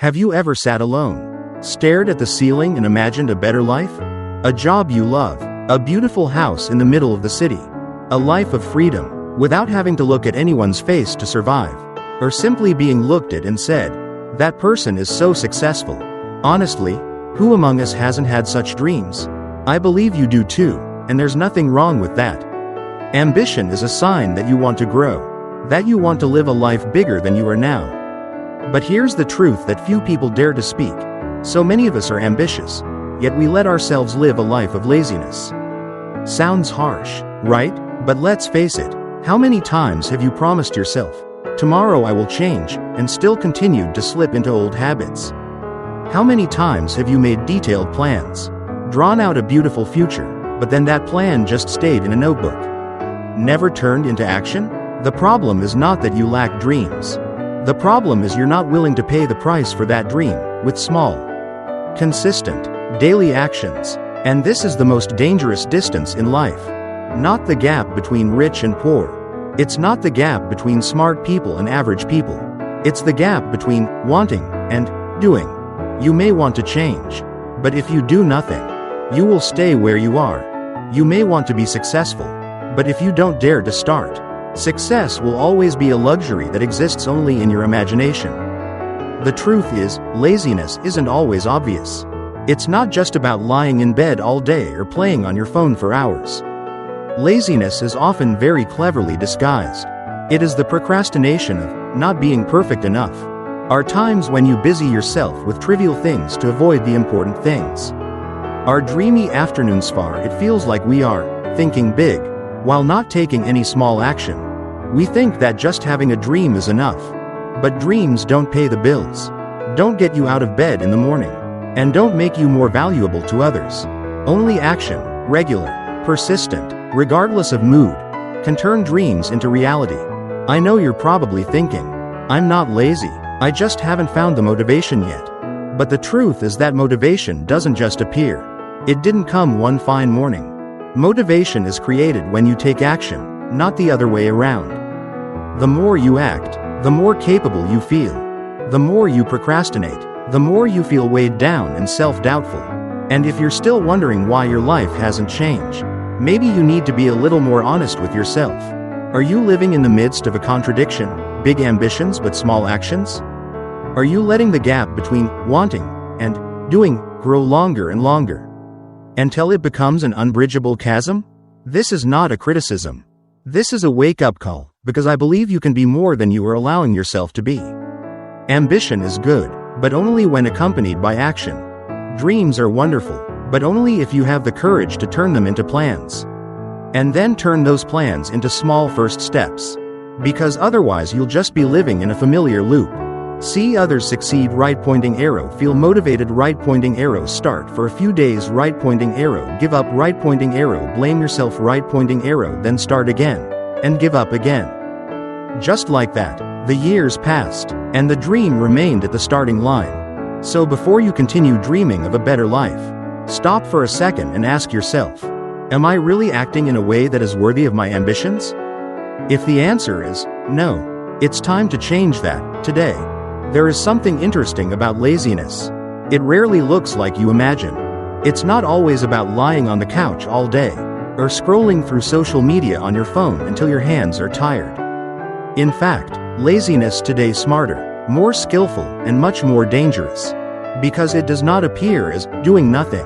Have you ever sat alone, stared at the ceiling and imagined a better life? A job you love, a beautiful house in the middle of the city, a life of freedom, without having to look at anyone's face to survive, or simply being looked at and said, "That person is so successful." Honestly, who among us hasn't had such dreams? I believe you do too, and there's nothing wrong with that. Ambition is a sign that you want to grow, that you want to live a life bigger than you are now. But here's the truth that few people dare to speak. So many of us are ambitious, yet we let ourselves live a life of laziness. Sounds harsh, right? But let's face it, how many times have you promised yourself, "Tomorrow I will change," and still continued to slip into old habits? How many times have you made detailed plans, drawn out a beautiful future, but then that plan just stayed in a notebook? Never turned into action? The problem is not that you lack dreams. The problem is you're not willing to pay the price for that dream, with small, consistent, daily actions. And this is the most dangerous distance in life. Not the gap between rich and poor. It's not the gap between smart people and average people. It's the gap between wanting and doing. You may want to change, but if you do nothing, you will stay where you are. You may want to be successful, but if you don't dare to start, success will always be a luxury that exists only in your imagination. The truth is, laziness isn't always obvious. It's not just about lying in bed all day or playing on your phone for hours. Laziness is often very cleverly disguised. It is the procrastination of not being perfect enough. Are times when you busy yourself with trivial things to avoid the important things. Our dreamy afternoons far it feels like we are thinking big, while not taking any small action. We think that just having a dream is enough. But dreams don't pay the bills, don't get you out of bed in the morning, and don't make you more valuable to others. Only action, regular, persistent, regardless of mood, can turn dreams into reality. I know you're probably thinking, "I'm not lazy, I just haven't found the motivation yet." But the truth is that motivation doesn't just appear. It didn't come one fine morning. Motivation is created when you take action, not the other way around. The more you act, the more capable you feel. The more you procrastinate, the more you feel weighed down and self-doubtful. And if you're still wondering why your life hasn't changed, maybe you need to be a little more honest with yourself. Are you living in the midst of a contradiction, big ambitions but small actions? Are you letting the gap between wanting and doing grow longer and longer, until it becomes an unbridgeable chasm? This is not a criticism. This is a wake-up call, because I believe you can be more than you are allowing yourself to be. Ambition is good, but only when accompanied by action. Dreams are wonderful, but only if you have the courage to turn them into plans. And then turn those plans into small first steps. Because otherwise you'll just be living in a familiar loop. See others succeed, right pointing arrow, feel motivated, right pointing arrow, start for a few days, right pointing arrow, give up, right pointing arrow, blame yourself, right pointing arrow, then start again, and give up again. Just like that, the years passed, and the dream remained at the starting line. So before you continue dreaming of a better life, stop for a second and ask yourself, am I really acting in a way that is worthy of my ambitions? If the answer is no, it's time to change that, today. There is something interesting about laziness. It rarely looks like you imagine. It's not always about lying on the couch all day, or scrolling through social media on your phone until your hands are tired. In fact, laziness today is smarter, more skillful, and much more dangerous. Because it does not appear as doing nothing,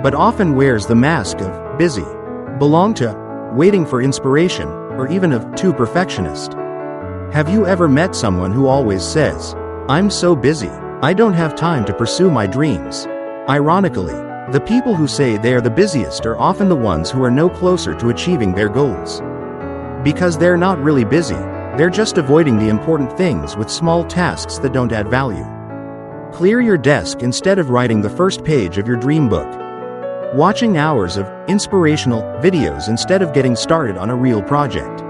but often wears the mask of busy, belong to, waiting for inspiration, or even of too perfectionist. Have you ever met someone who always says, "I'm so busy, I don't have time to pursue my dreams"? Ironically, the people who say they are the busiest are often the ones who are no closer to achieving their goals. Because they're not really busy, they're just avoiding the important things with small tasks that don't add value. Clear your desk instead of writing the first page of your dream book. Watching hours of inspirational videos instead of getting started on a real project.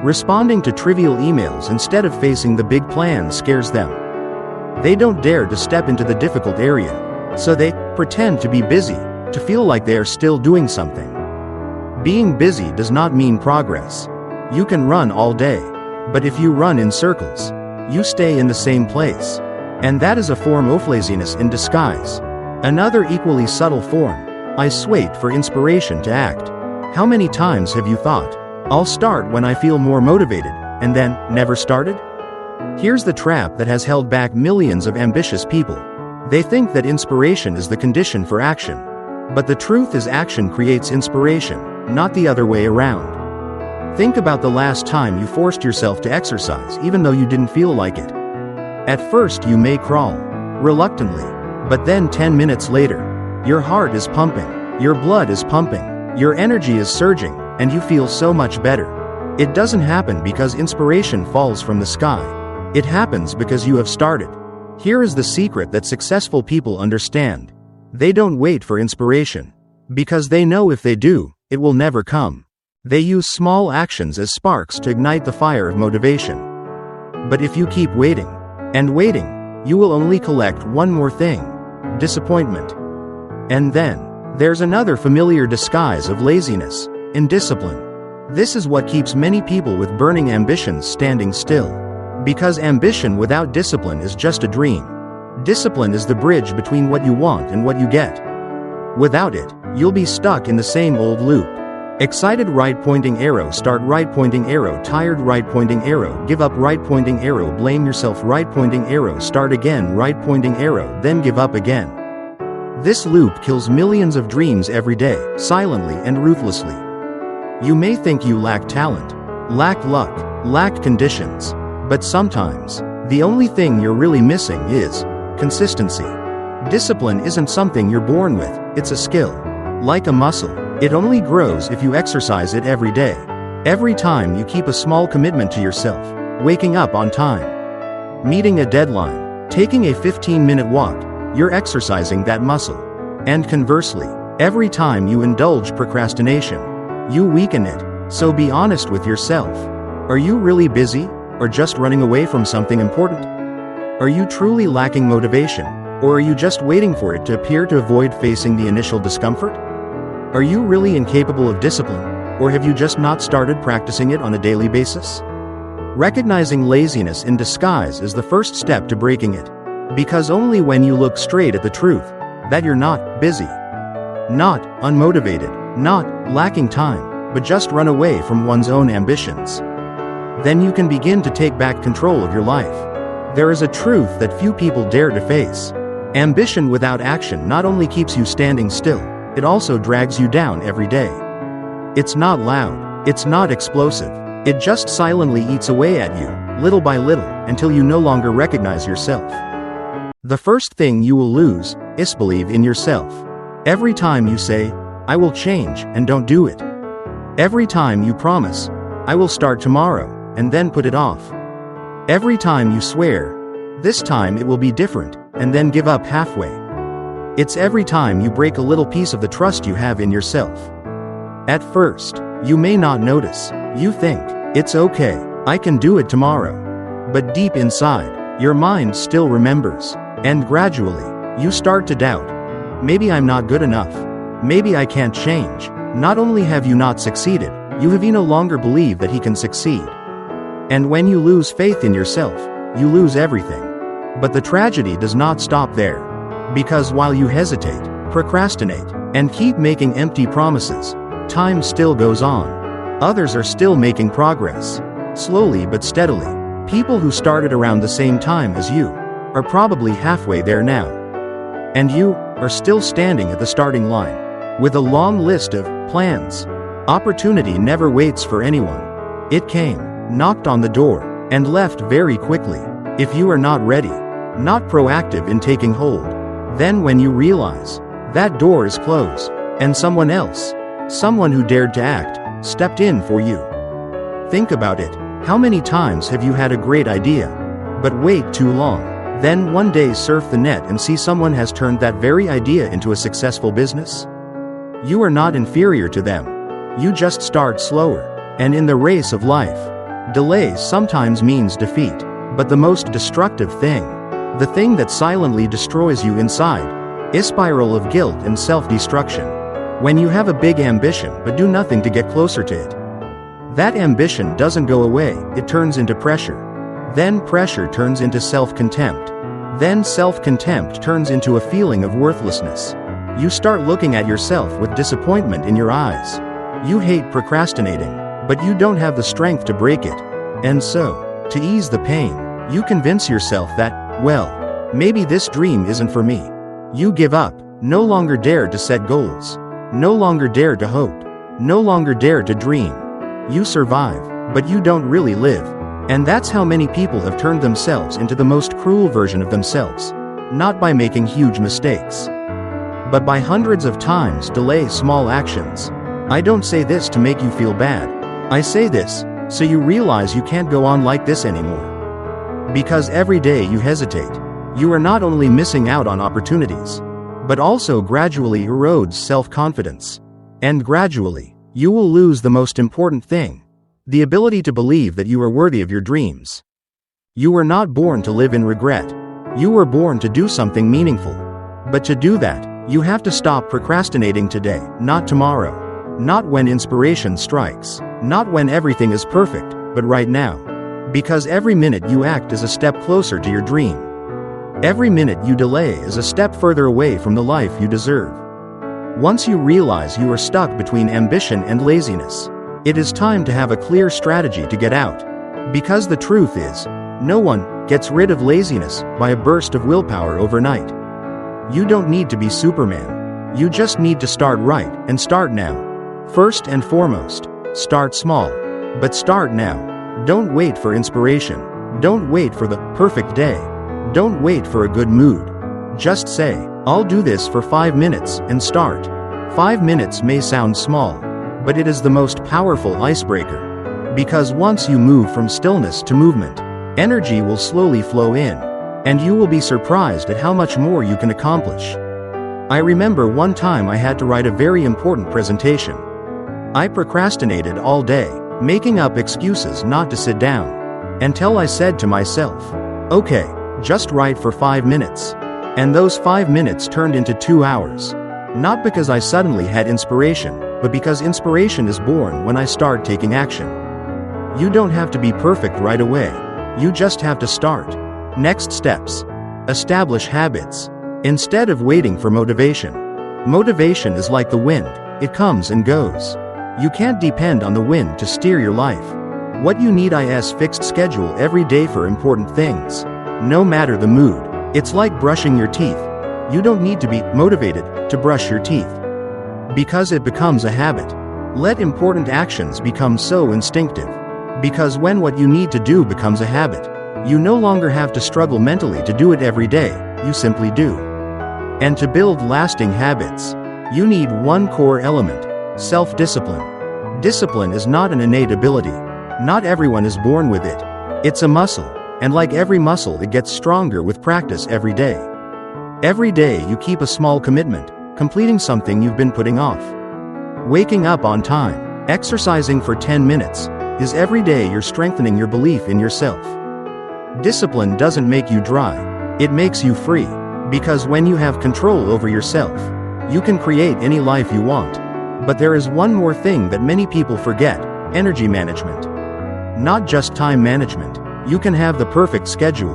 Responding to trivial emails instead of facing the big plan scares them. They don't dare to step into the difficult area, so they pretend to be busy, to feel like they are still doing something. Being busy does not mean progress. You can run all day, but if you run in circles, you stay in the same place. And that is a form of laziness in disguise. Another equally subtle form. I wait for inspiration to act. How many times have you thought, I'll start when I feel more motivated, and then never started? Here's the trap that has held back millions of ambitious people. They think that inspiration is the condition for action. But the truth is, action creates inspiration, not the other way around. Think about the last time you forced yourself to exercise even though you didn't feel like it. At first you may crawl, reluctantly, but then 10 minutes later, your heart is pumping, your blood is pumping, your energy is surging, and you feel so much better. It doesn't happen because inspiration falls from the sky. It happens because you have started. Here is the secret that successful people understand. They don't wait for inspiration. Because they know if they do, it will never come. They use small actions as sparks to ignite the fire of motivation. But if you keep waiting and waiting, you will only collect one more thing: disappointment. And then, there's another familiar disguise of laziness: indiscipline. This is what keeps many people with burning ambitions standing still. Because ambition without discipline is just a dream. Discipline is the bridge between what you want and what you get. Without it, you'll be stuck in the same old loop. Excited right pointing arrow, start right pointing arrow, tired right pointing arrow, give up right pointing arrow, blame yourself right pointing arrow, start again right pointing arrow, then give up again. This loop kills millions of dreams every day, silently and ruthlessly. You may think you lack talent, lack luck, lack conditions. But sometimes, the only thing you're really missing is consistency. Discipline isn't something you're born with, it's a skill. Like a muscle, it only grows if you exercise it every day. Every time you keep a small commitment to yourself, waking up on time, meeting a deadline, taking a 15-minute walk, you're exercising that muscle. And conversely, every time you indulge procrastination, you weaken it. So be honest with yourself. Are you really busy? Or just running away from something important? Are you truly lacking motivation? Or are you just waiting for it to appear to avoid facing the initial discomfort? Are you really incapable of discipline? Or have you just not started practicing it on a daily basis? Recognizing laziness in disguise is the first step to breaking it. Because only when you look straight at the truth, that you're not busy, not unmotivated, not lacking time, but just run away from one's own ambitions, then you can begin to take back control of your life. There is a truth that few people dare to face. Ambition without action not only keeps you standing still, it also drags you down every day. It's not loud, it's not explosive, it just silently eats away at you, little by little, until you no longer recognize yourself. The first thing you will lose is belief in yourself. Every time you say, I will change, and don't do it. Every time you promise, I will start tomorrow, and then put it off. Every time you swear, this time it will be different, and then give up halfway. It's every time you break a little piece of the trust you have in yourself. At first, you may not notice. You think, it's okay, I can do it tomorrow. But deep inside, your mind still remembers. And gradually, you start to doubt. Maybe I'm not good enough. Maybe I can't change. Not only have you not succeeded, you have no longer believed that he can succeed. And when you lose faith in yourself, you lose everything. But the tragedy does not stop there. Because while you hesitate, procrastinate, and keep making empty promises, time still goes on. Others are still making progress. Slowly but steadily. People who started around the same time as you are probably halfway there now. And you are still standing at the starting line, with a long list of plans. Opportunity never waits for anyone. It came, knocked on the door, and left very quickly. If you are not ready, not proactive in taking hold, then when you realize that door is closed, and someone else, someone who dared to act, stepped in for you. Think about it. How many times have you had a great idea, but wait too long, then one day surf the net and see someone has turned that very idea into a successful business? You are not inferior to them. You just start slower. And in the race of life, delay sometimes means defeat. But the most destructive thing, the thing that silently destroys you inside, is spiral of guilt and self-destruction. When you have a big ambition but do nothing to get closer to it, that ambition doesn't go away, it turns into pressure. Then pressure turns into self-contempt. Then self-contempt turns into a feeling of worthlessness. You start looking at yourself with disappointment in your eyes. You hate procrastinating, but you don't have the strength to break it. And so, to ease the pain, you convince yourself that, well, maybe this dream isn't for me. You give up, no longer dare to set goals, no longer dare to hope, no longer dare to dream. You survive, but you don't really live. And that's how many people have turned themselves into the most cruel version of themselves. Not by making huge mistakes, but by hundreds of times delay small actions. I don't say this to make you feel bad. I say this so you realize you can't go on like this anymore. Because every day you hesitate, you are not only missing out on opportunities, but also gradually erodes self-confidence. And gradually, you will lose the most important thing: the ability to believe that you are worthy of your dreams. You were not born to live in regret. You were born to do something meaningful. But to do that, you have to stop procrastinating today, not tomorrow. Not when inspiration strikes, not when everything is perfect, but right now. Because every minute you act is a step closer to your dream. Every minute you delay is a step further away from the life you deserve. Once you realize you are stuck between ambition and laziness, it is time to have a clear strategy to get out. Because the truth is, no one gets rid of laziness by a burst of willpower overnight. You don't need to be Superman. You just need to start right, and start now. First and foremost, start small. But start now. Don't wait for inspiration. Don't wait for the perfect day. Don't wait for a good mood. Just say, I'll do this for 5 minutes, and start. 5 minutes may sound small, but it is the most powerful icebreaker. Because once you move from stillness to movement, energy will slowly flow in, and you will be surprised at how much more you can accomplish. I remember one time I had to write a very important presentation. I procrastinated all day, making up excuses not to sit down, until I said to myself, okay, just write for 5 minutes. And those 5 minutes turned into 2 hours. Not because I suddenly had inspiration, but because inspiration is born when I start taking action. You don't have to be perfect right away. You just have to start. Next steps. Establish habits. Instead of waiting for motivation. Motivation is like the wind, it comes and goes. You can't depend on the wind to steer your life. What you need is fixed schedule every day for important things. No matter the mood. It's like brushing your teeth. You don't need to be motivated to brush your teeth, because it becomes a habit. Let important actions become so instinctive. Because when what you need to do becomes a habit, you no longer have to struggle mentally to do it every day, you simply do. And to build lasting habits, you need one core element: self-discipline. Discipline is not an innate ability. Not everyone is born with it. It's a muscle, and like every muscle, it gets stronger with practice every day. Every day you keep a small commitment, completing something you've been putting off. Waking up on time, exercising for 10 minutes, is every day you're strengthening your belief in yourself. Discipline doesn't make you dry, it makes you free. Because when you have control over yourself, you can create any life you want. But there is one more thing that many people forget: energy management. Not just time management. You can have the perfect schedule,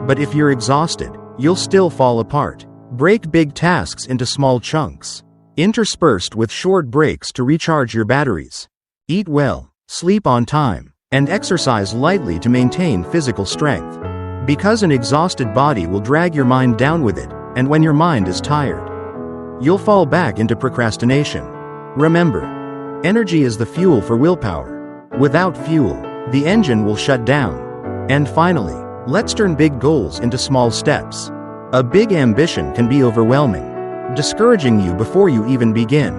but if you're exhausted, you'll still fall apart. Break big tasks into small chunks, interspersed with short breaks to recharge your batteries. Eat well, sleep on time, and exercise lightly to maintain physical strength. Because an exhausted body will drag your mind down with it, and when your mind is tired, you'll fall back into procrastination. Remember, energy is the fuel for willpower. Without fuel, the engine will shut down. And finally, let's turn big goals into small steps. A big ambition can be overwhelming, discouraging you before you even begin.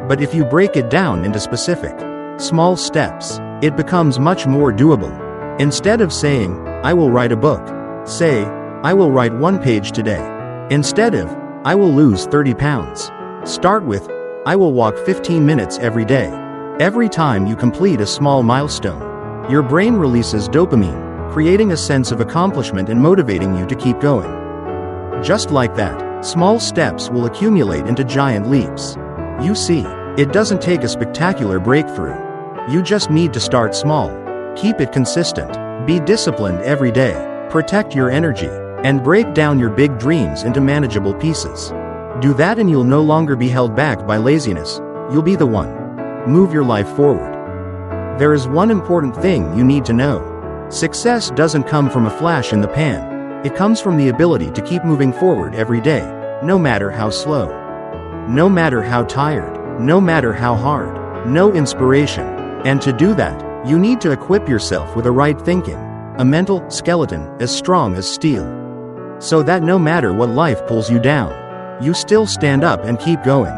But if you break it down into specific, small steps, it becomes much more doable. Instead of saying, I will write a book, say, I will write 1 page today. Instead of, I will lose 30 pounds. Start with, I will walk 15 minutes every day. Every time you complete a small milestone, your brain releases dopamine, creating a sense of accomplishment and motivating you to keep going. Just like that, small steps will accumulate into giant leaps. You see, it doesn't take a spectacular breakthrough. You just need to start small. Keep it consistent. Be disciplined every day. Protect your energy. and break down your big dreams into manageable pieces. Do that and you'll no longer be held back by laziness. You'll be the one. Move your life forward. There is one important thing you need to know. Success doesn't come from a flash in the pan. It comes from the ability to keep moving forward every day, no matter how slow, no matter how tired, no matter how hard, no inspiration. And to do that, you need to equip yourself with a right thinking, a mental skeleton as strong as steel, so that no matter what life pulls you down, you still stand up and keep going.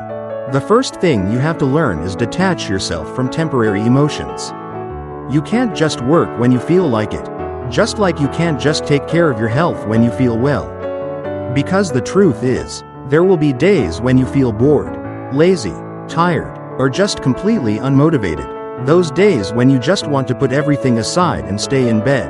The first thing you have to learn is detach yourself from temporary emotions. You can't just work when you feel like it, just like you can't just take care of your health when you feel well. Because the truth is, there will be days when you feel bored, lazy, tired, or just completely unmotivated. Those days when you just want to put everything aside and stay in bed.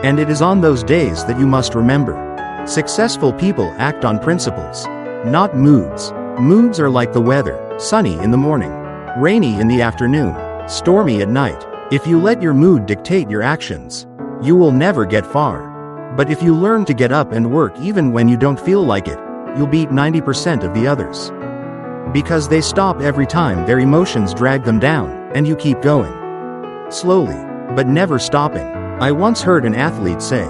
And it is on those days that you must remember. Successful people act on principles, not moods. Moods are like the weather, sunny in the morning, rainy in the afternoon, stormy at night. If you let your mood dictate your actions, you will never get far. But if you learn to get up and work even when you don't feel like it, you'll beat 90% of the others. Because they stop every time their emotions drag them down, and you keep going. Slowly, but never stopping. I once heard an athlete say,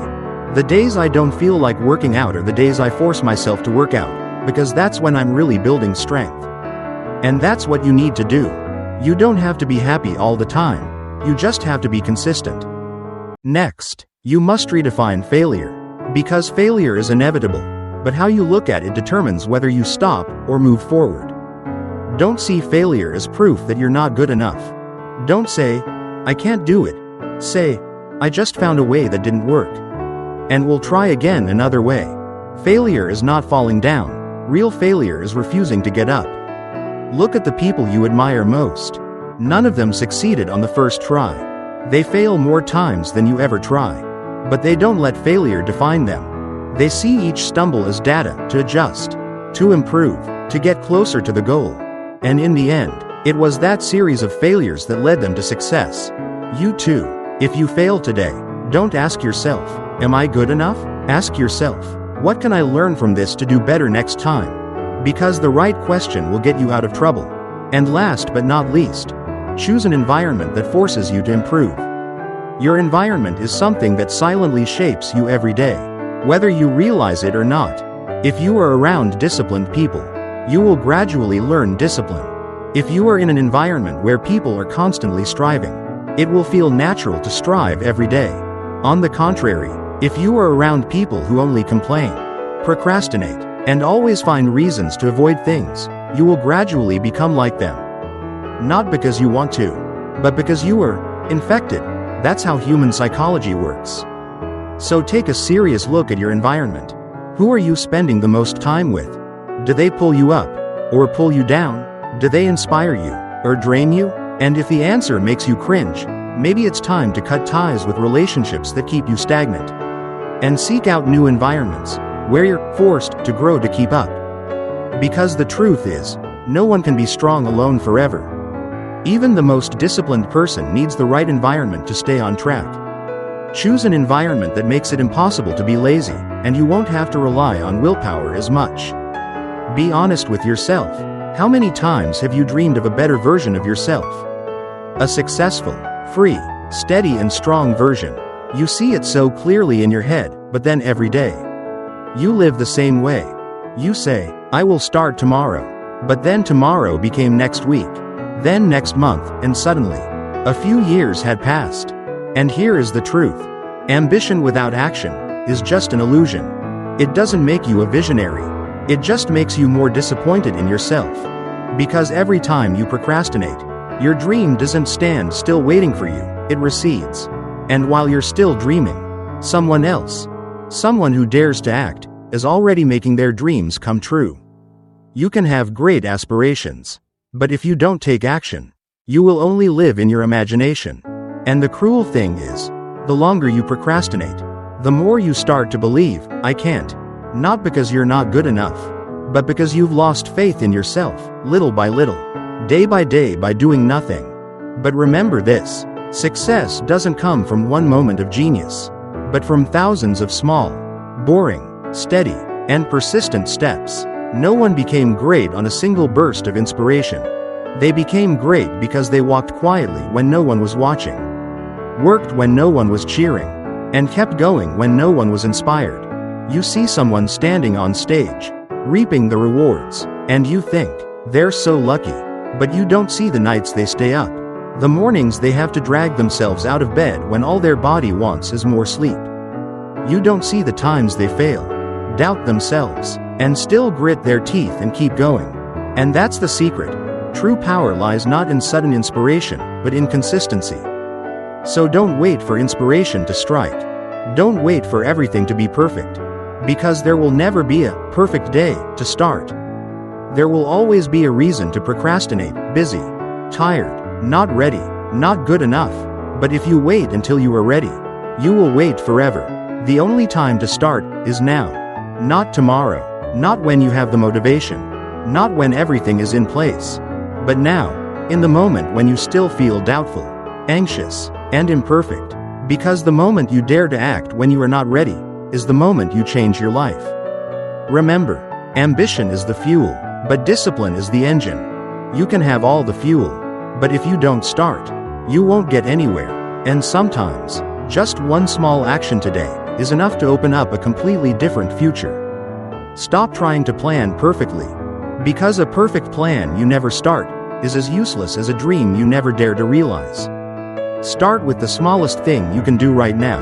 "The days I don't feel like working out are the days I force myself to work out, because that's when I'm really building strength." And that's what you need to do. You don't have to be happy all the time. You just have to be consistent. Next, you must redefine failure. Because failure is inevitable, but how you look at it determines whether you stop or move forward. Don't see failure as proof that you're not good enough. Don't say, "I can't do it." Say, "I just found a way that didn't work, and we'll try again another way." Failure is not falling down. Real failure is refusing to get up. Look at the people you admire most. None of them succeeded on the first try. They fail more times than you ever try. But they don't let failure define them. They see each stumble as data to adjust, to improve, to get closer to the goal. And in the end, it was that series of failures that led them to success. You too. If you fail today, don't ask yourself, "Am I good enough?" Ask yourself, "What can I learn from this to do better next time?" Because the right question will get you out of trouble. And last but not least, choose an environment that forces you to improve. Your environment is something that silently shapes you every day, whether you realize it or not. If you are around disciplined people, you will gradually learn discipline. If you are in an environment where people are constantly striving, it will feel natural to strive every day. On the contrary, if you are around people who only complain, procrastinate, and always find reasons to avoid things, you will gradually become like them. Not because you want to, but because you are infected. That's how human psychology works. So take a serious look at your environment. Who are you spending the most time with? Do they pull you up, or pull you down? Do they inspire you, or drain you? And if the answer makes you cringe, maybe it's time to cut ties with relationships that keep you stagnant. And seek out new environments, where you're forced to grow to keep up. Because the truth is, no one can be strong alone forever. Even the most disciplined person needs the right environment to stay on track. Choose an environment that makes it impossible to be lazy, and you won't have to rely on willpower as much. Be honest with yourself. How many times have you dreamed of a better version of yourself? A successful, free, steady and strong version. You see it so clearly in your head, but then every day, you live the same way. You say, "I will start tomorrow." But then tomorrow became next week, then next month, and suddenly, a few years had passed. And here is the truth. Ambition without action is just an illusion. It doesn't make you a visionary. It just makes you more disappointed in yourself. Because every time you procrastinate, your dream doesn't stand still waiting for you, it recedes. And while you're still dreaming, someone else, someone who dares to act, is already making their dreams come true. You can have great aspirations, but if you don't take action, you will only live in your imagination. And the cruel thing is, the longer you procrastinate, the more you start to believe, "I can't." Not because you're not good enough, but because you've lost faith in yourself, little by little, day by doing nothing. But remember this, success doesn't come from one moment of genius, but from thousands of small, boring, steady, and persistent steps. No one became great on a single burst of inspiration. They became great because they walked quietly when no one was watching, worked when no one was cheering, and kept going when no one was inspired. You see someone standing on stage, reaping the rewards, and you think, they're so lucky. But you don't see the nights they stay up, the mornings they have to drag themselves out of bed when all their body wants is more sleep. You don't see the times they fail, doubt themselves, and still grit their teeth and keep going. And that's the secret. True power lies not in sudden inspiration, but in consistency. So don't wait for inspiration to strike. Don't wait for everything to be perfect. Because there will never be a perfect day to start. There will always be a reason to procrastinate, busy, tired, not ready, not good enough. But if you wait until you are ready, you will wait forever. The only time to start is now. Not tomorrow, not when you have the motivation, not when everything is in place. But now, in the moment when you still feel doubtful, anxious, and imperfect. Because the moment you dare to act when you are not ready, is the moment you change your life. Remember, ambition is the fuel, but discipline is the engine. You can have all the fuel, but if you don't start, you won't get anywhere. And sometimes, just one small action today is enough to open up a completely different future. Stop trying to plan perfectly. Because a perfect plan you never start is as useless as a dream you never dare to realize. Start with the smallest thing you can do right now.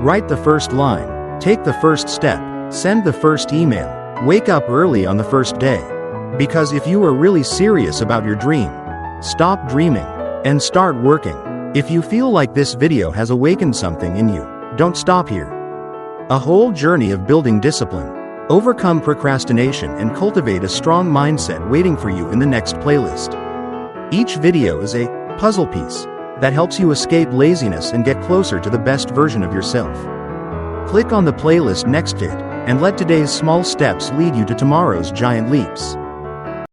Write the first line. Take the first step, send the first email, wake up early on the first day. Because if you are really serious about your dream, stop dreaming and start working. If you feel like this video has awakened something in you, don't stop here. A whole journey of building discipline, overcome procrastination, and cultivate a strong mindset waiting for you in the next playlist. Each video is a puzzle piece that helps you escape laziness and get closer to the best version of yourself. Click on the playlist next to it, and let today's small steps lead you to tomorrow's giant leaps.